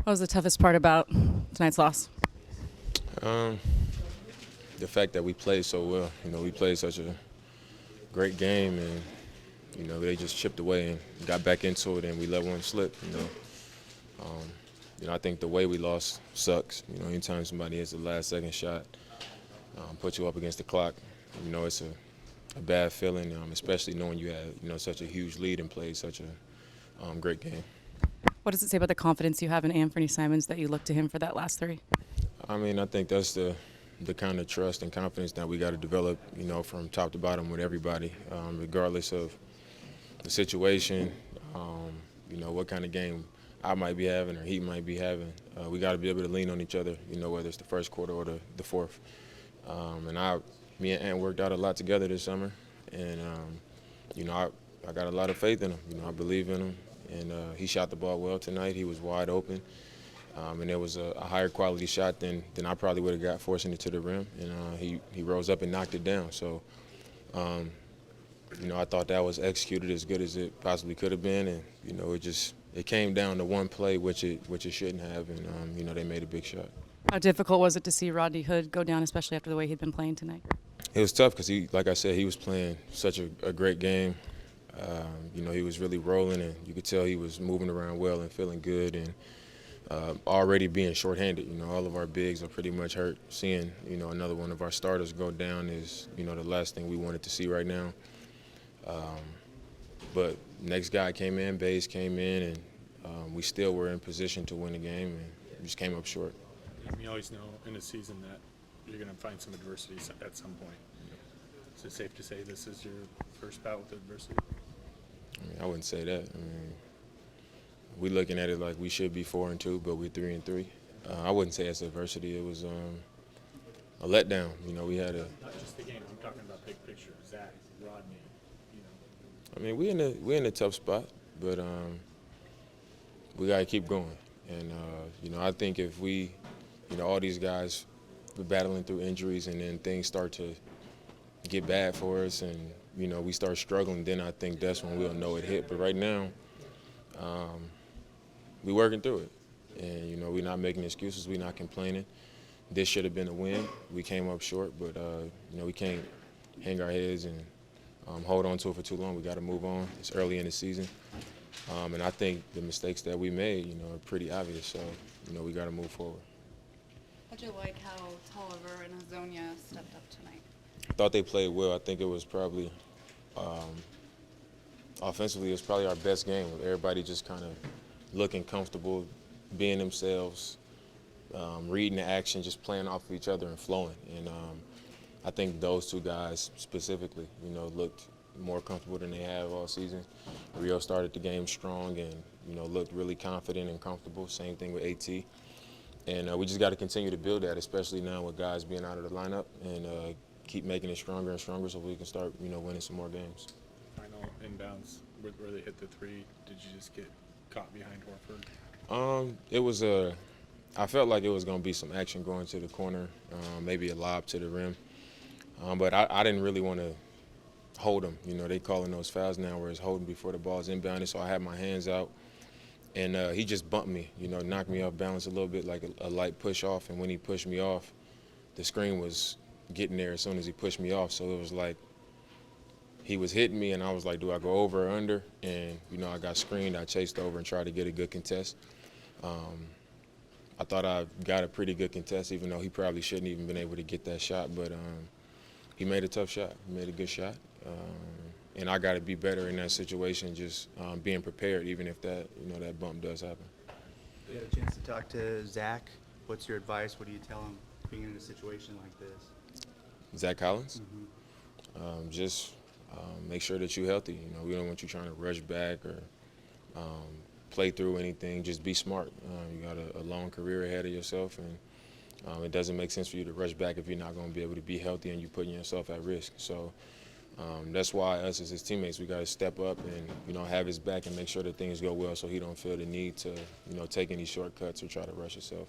What was the toughest part about tonight's loss? Um, the fact that we played so well. We played such a great game, and they just chipped away and got back into it, and we let one slip. I think the way we lost sucks. Anytime somebody hits the last second shot, put you up against the clock, it's a bad feeling, especially knowing you had such a huge lead and played such a great game. What does it say about the confidence you have in Anthony Simons that you look to him for that last three? I think that's the kind of trust and confidence that we got to develop, from top to bottom with everybody, regardless of the situation, what kind of game I might be having or he might be having. We got to be able to lean on each other, whether it's the first quarter or the fourth. Me and Ant worked out a lot together this summer, and I got a lot of faith in him. I believe in him, and he shot the ball well tonight. He was wide open. And it was a higher quality shot than I probably would have got forcing it to the rim. And he rose up and knocked it down. So, I thought that was executed as good as it possibly could have been. And, it came down to one play, which it shouldn't have. And, they made a big shot. How difficult was it to see Rodney Hood go down, especially after the way he'd been playing tonight? It was tough because, like I said, he was playing such a great game. He was really rolling, and you could tell he was moving around well and feeling good. And already being shorthanded, all of our bigs are pretty much hurt. Seeing, another one of our starters go down is, the last thing we wanted to see right now. But next guy came in, Bays came in, and we still were in position to win the game, and we just came up short. You always know in a season that you're going to find some adversity at some point. Is it safe to say this is your first bout with adversity? I wouldn't say that. We're looking at it like we should be 4-2, but we're 3-3. I wouldn't say it's adversity. It was a letdown. We had a. Not just the game. I'm talking about big picture. Zach, Rodney. We're in a tough spot, but we gotta keep going. And I think if we, all these guys, we're battling through injuries, and then things start to get bad for us, and we start struggling, then I think that's when we'll know it hit. But right now. We're working through it, and we're not making excuses. We're not complaining. This should have been a win. We came up short, but we can't hang our heads and hold on to it for too long. We got to move on. It's early in the season, and I think the mistakes that we made, are pretty obvious. So we got to move forward. How'd you like how Tolliver and Hazonia stepped up tonight? I thought they played well. I think it was probably offensively, it was probably our best game with everybody just kind of looking comfortable, being themselves, reading the action, just playing off of each other and flowing. And I think those two guys specifically, looked more comfortable than they have all season. Rio started the game strong and, looked really confident and comfortable. Same thing with AT. And we just got to continue to build that, especially now with guys being out of the lineup, and keep making it stronger and stronger so we can start, winning some more games. Final inbounds where they hit the three, did you just get caught behind Horford? It was I felt like it was going to be some action going to the corner, maybe a lob to the rim. But I didn't really want to hold him. They calling those fouls now where it's holding before the ball's inbounded, so I had my hands out. And he just bumped me, knocked me off balance a little bit, like a light push off. And when he pushed me off, the screen was getting there as soon as he pushed me off. So it was like he was hitting me, and I was like, do I go over or under? And, I got screened. I chased over and tried to get a good contest. I thought I got a pretty good contest, even though he probably shouldn't even been able to get that shot. But he made a tough shot. He made a good shot. And I got to be better in that situation, just being prepared, even if that, that bump does happen. You had a chance to talk to Zach. What's your advice? What do you tell him being in a situation like this? Zach Collins? Mm-hmm. Just make sure that you're healthy. We don't want you trying to rush back or play through anything. Just be smart. You got a long career ahead of yourself, and it doesn't make sense for you to rush back if you're not going to be able to be healthy and you're putting yourself at risk. So that's why us as his teammates, we got to step up and have his back and make sure that things go well, so he don't feel the need to take any shortcuts or try to rush himself.